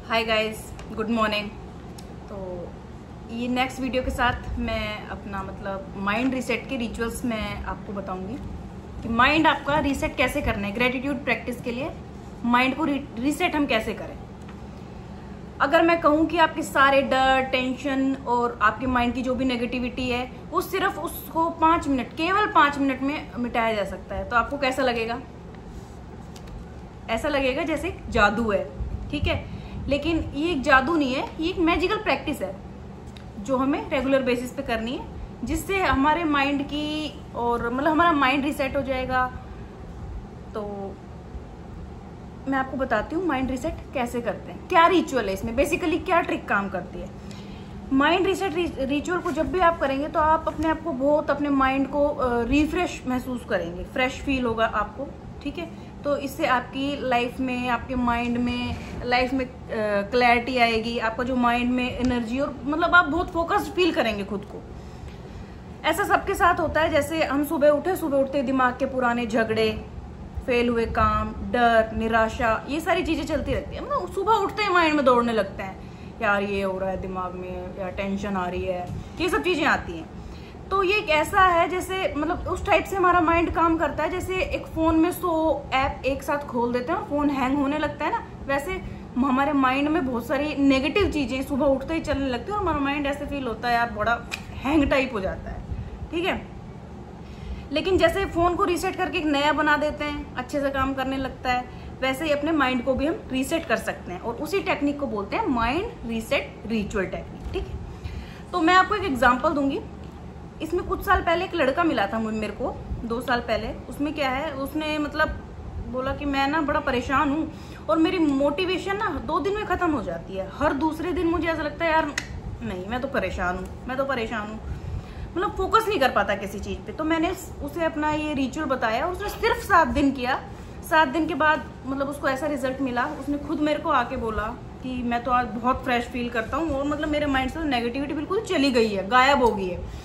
Hi guys, good morning. तो ये next video के साथ मैं अपना माइंड रीसेट के रिचुअल्स मैं आपको बताऊंगी कि माइंड आपका रीसेट कैसे करना है। ग्रेटिट्यूड प्रैक्टिस के लिए माइंड को रीसेट हम कैसे करें। अगर मैं कहूँ कि आपके सारे डर, टेंशन और आपके माइंड की जो भी नेगेटिविटी है वो सिर्फ उसको 5 मिनट, केवल 5 मिनट में मिटाया जा सकता है, तो आपको कैसा लगेगा? ऐसा लगेगा जैसे जादू है, ठीक है। लेकिन ये एक जादू नहीं है, ये एक मैजिकल प्रैक्टिस है जो हमें रेगुलर बेसिस पे करनी है, जिससे हमारे माइंड की और हमारा माइंड रीसेट हो जाएगा। तो मैं आपको बताती हूँ माइंड रीसेट कैसे करते हैं, क्या रिचुअल है इसमें, बेसिकली क्या ट्रिक काम करती है। माइंड रीसेट रिचुअल को जब भी आप करेंगे तो आप अपने आप को बहुत, अपने माइंड को रिफ्रेश महसूस करेंगे, फ्रेश फील होगा आपको, ठीक है। तो इससे आपकी लाइफ में, आपके माइंड में, लाइफ में क्लैरिटी आएगी, आपका जो माइंड में एनर्जी और आप बहुत फोकस्ड फील करेंगे खुद को। ऐसा सबके साथ होता है, जैसे हम सुबह उठते दिमाग के पुराने झगड़े, फेल हुए काम, डर, निराशा, ये सारी चीजें चलती रहती है। सुबह उठते ही माइंड में दौड़ने लगते हैं, यार ये हो रहा है दिमाग में, या टेंशन आ रही है, ये सब चीजें आती हैं। तो ये एक ऐसा है जैसे उस टाइप से हमारा माइंड काम करता है, जैसे एक फोन में 100 ऐप एक साथ खोल देते हैं और फोन हैंग होने लगता है ना, वैसे हमारे माइंड में बहुत सारी नेगेटिव चीजें सुबह उठते ही चलने लगती है और हमारा माइंड ऐसे फील होता है यार बड़ा हैंग टाइप हो जाता है, ठीक है। लेकिन जैसे फोन को रीसेट करके एक नया बना देते हैं, अच्छे से काम करने लगता है, वैसे ही अपने माइंड को भी हम रीसेट कर सकते हैं, और उसी टेक्निक को बोलते हैं माइंड रीसेट रिचुअल टेक्निक, ठीक है। तो मैं आपको एक एग्जांपल दूंगी। इसमें कुछ साल पहले एक लड़का मिला था मेरे को, 2 साल पहले। उसमें क्या है, उसने बोला कि मैं ना बड़ा परेशान हूँ और मेरी मोटिवेशन ना 2 दिन में खत्म हो जाती है। हर दूसरे दिन मुझे ऐसा लगता है यार नहीं, मैं तो परेशान हूँ, फोकस नहीं कर पाता किसी चीज पे। तो मैंने उसे अपना ये रिचुअल बताया, उसने सिर्फ 7 दिन किया। 7 दिन के बाद उसको ऐसा रिजल्ट मिला, उसने खुद मेरे को आके बोला कि मैं तो आज बहुत फ्रेश फील करता हूँ और मेरे माइंड से नेगेटिविटी बिल्कुल चली गई है, गायब हो गई है।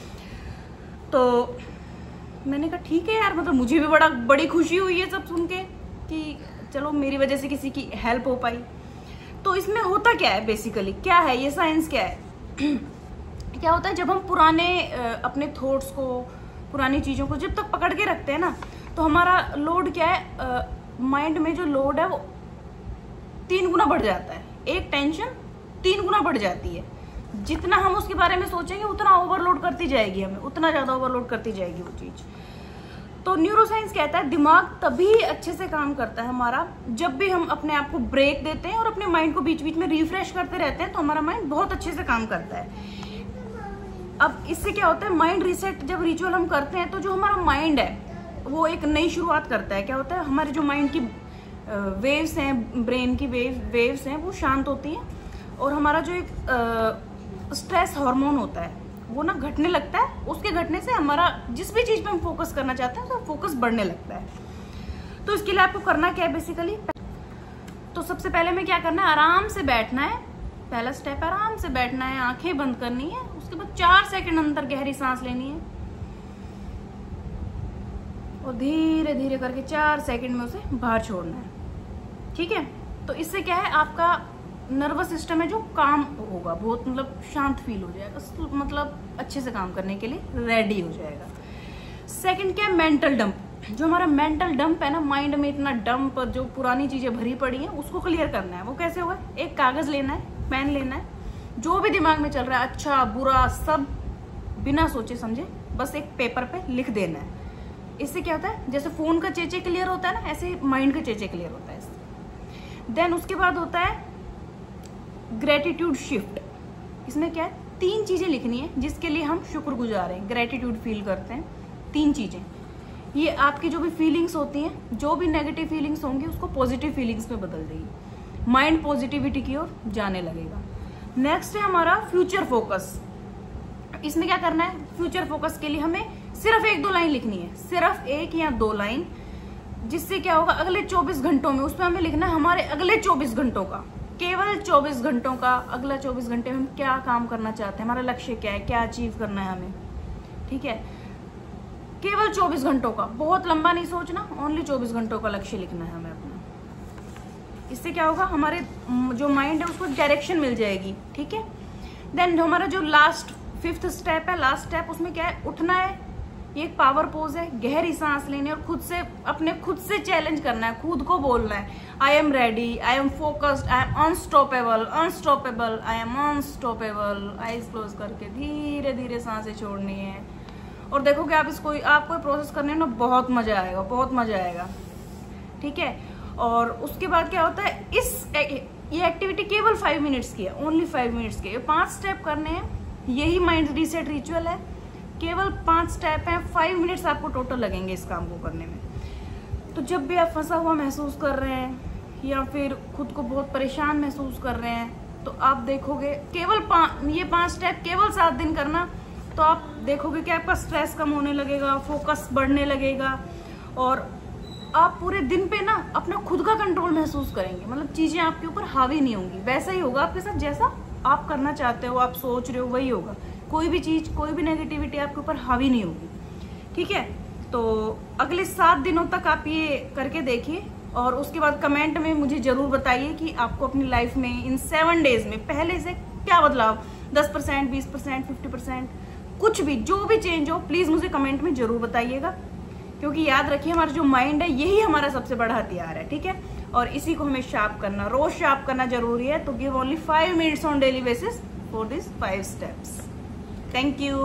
तो मैंने कहा ठीक है यार, मुझे भी बड़ी खुशी हुई है सब सुन के कि चलो मेरी वजह से किसी की हेल्प हो पाई। तो इसमें होता क्या है, बेसिकली क्या है ये साइंस, क्या है क्या होता है, जब हम पुराने अपने थॉट्स को, पुरानी चीजों को जब तक पकड़ के रखते हैं ना, तो हमारा लोड क्या है, माइंड में जो लोड है वो 3 गुना बढ़ जाता है। एक टेंशन 3 गुना बढ़ जाती है। जितना हम उसके बारे में सोचेंगे उतना ओवरलोड करती जाएगी, हमें उतना ज्यादा ओवरलोड करती जाएगी वो चीज। तो न्यूरोसाइंस कहता है दिमाग तभी अच्छे से काम करता है हमारा, जब भी हम अपने आप को ब्रेक देते हैं और अपने माइंड को बीच बीच में रिफ्रेश करते रहते हैं, तो हमारा माइंड बहुत अच्छे से काम करता है। अब इससे क्या होता है, माइंड रीसेट जब रिचुअल हम करते हैं तो जो हमारा माइंड है वो एक नई शुरुआत करता है। क्या होता है, हमारे जो माइंड की वेव्स हैं, ब्रेन की वेव्स हैं, वो शांत होती हैं और हमारा जो एक स्ट्रेस हार्मोन होता है वो ना घटने लगता है। उसके घटने से हमारा जिस भी चीज पे हम फोकस करना चाहते हैं तो फोकस बढ़ने लगता है। तो इसके लिए आपको करना क्या है, बेसिकली तो सबसे पहले में क्या करना है, आराम से बैठना है। पहला स्टेप, आराम से बैठना है, आंखें बंद करनी है। उसके बाद 4 सेकंड अंदर गहरी सांस लेनी है और धीरे धीरे करके 4 सेकंड में उसे बाहर छोड़ना है, ठीक है। तो इससे क्या है, आपका नर्वस सिस्टम है जो काम होगा, बहुत शांत फील हो जाएगा, अच्छे से काम करने के लिए रेडी हो जाएगा। सेकंड क्या है, मेंटल डंप। जो हमारा मेंटल डंप है ना, माइंड में इतना डंप, जो पुरानी चीजें भरी पड़ी हैं, उसको क्लियर करना है। वो कैसे होगा, एक कागज लेना है, पेन लेना है, जो भी दिमाग में चल रहा है, अच्छा बुरा सब बिना सोचे समझे बस एक पेपर पे लिख देना है। इससे क्या होता है, जैसे फोन का चेचे क्लियर होता है ना, ऐसे माइंड का चेचे क्लियर होता है इससे। देन उसके बाद होता है ग्रेटिट्यूड शिफ्ट। इसमें क्या है, 3 चीजें लिखनी है जिसके लिए हम शुक्रगुजार हैं, ग्रेटिट्यूड फील करते हैं। 3 चीजें, ये आपकी जो भी फीलिंग्स होती हैं, जो भी नेगेटिव फीलिंग्स होंगी उसको पॉजिटिव फीलिंग्स में बदल देगी, माइंड पॉजिटिविटी की ओर जाने लगेगा। नेक्स्ट है हमारा फ्यूचर फोकस। इसमें क्या करना है, फ्यूचर फोकस के लिए हमें सिर्फ 1-2 लाइन लिखनी है, सिर्फ 1 या 2 लाइन, जिससे क्या होगा, अगले 24 घंटों में उसमें हमें लिखना है हमारे अगले 24 घंटों का, केवल 24 घंटों का, अगला 24 घंटे में हम क्या काम करना चाहते हैं, हमारा लक्ष्य क्या है, क्या अचीव करना है हमें, ठीक है। केवल 24 घंटों का, बहुत लंबा नहीं सोचना, ओनली 24 घंटों का लक्ष्य लिखना है हमें अपना। इससे क्या होगा, हमारे जो माइंड है उसको डायरेक्शन मिल जाएगी। ठीक है, देन हमारा जो लास्ट 5th स्टेप है, लास्ट स्टेप, उसमें क्या है, उठना है, ये एक पावर पोज है, गहरी सांस लेनी है और खुद से चैलेंज करना है, खुद को बोलना है I am ready, I am focused, I am unstoppable, unstoppable, I am unstoppable. Eyes close करके धीरे धीरे सांसें छोड़नी है और देखोगे आप इसको, आपको प्रोसेस करने में ना बहुत मजा आएगा, बहुत मजा आएगा। ठीक है, और उसके बाद क्या होता है, ये एक्टिविटी केवल 5 मिनट्स की है, ओनली 5 मिनट्स की। ये 5 स्टेप करने हैं, यही माइंड रीसेट रिचुअल है, केवल 5 स्टेप हैं, 5 मिनट्स आपको टोटल लगेंगे इस काम को करने में। तो जब भी आप फंसा हुआ महसूस कर रहे हैं या फिर खुद को बहुत परेशान महसूस कर रहे हैं, तो आप देखोगे केवल ये 5 स्टेप केवल 7 दिन करना, तो आप देखोगे कि आपका स्ट्रेस कम होने लगेगा, फोकस बढ़ने लगेगा और आप पूरे दिन पे ना अपना खुद का कंट्रोल महसूस करेंगे। मतलब चीजें आपके ऊपर हावी नहीं होंगी, वैसा ही होगा आपके साथ जैसा आप करना चाहते हो, आप सोच रहे हो वही होगा। कोई भी चीज, कोई भी नेगेटिविटी आपके ऊपर हावी नहीं होगी। ठीक है, तो अगले 7 दिनों तक आप ये करके देखिए और उसके बाद कमेंट में मुझे जरूर बताइए कि आपको अपनी लाइफ में इन 7 डेज में पहले से क्या बदलाव, 10%, 20%, 50%, कुछ भी, जो भी चेंज हो, प्लीज मुझे कमेंट में जरूर बताइएगा। क्योंकि याद रखिए, हमारा जो माइंड है यही हमारा सबसे बड़ा हथियार है। ठीक है, और इसी को हमें शार्प करना, रोज शार्प करना जरूरी है। तो give only 5 minutes on daily basis for this 5 steps. Thank you.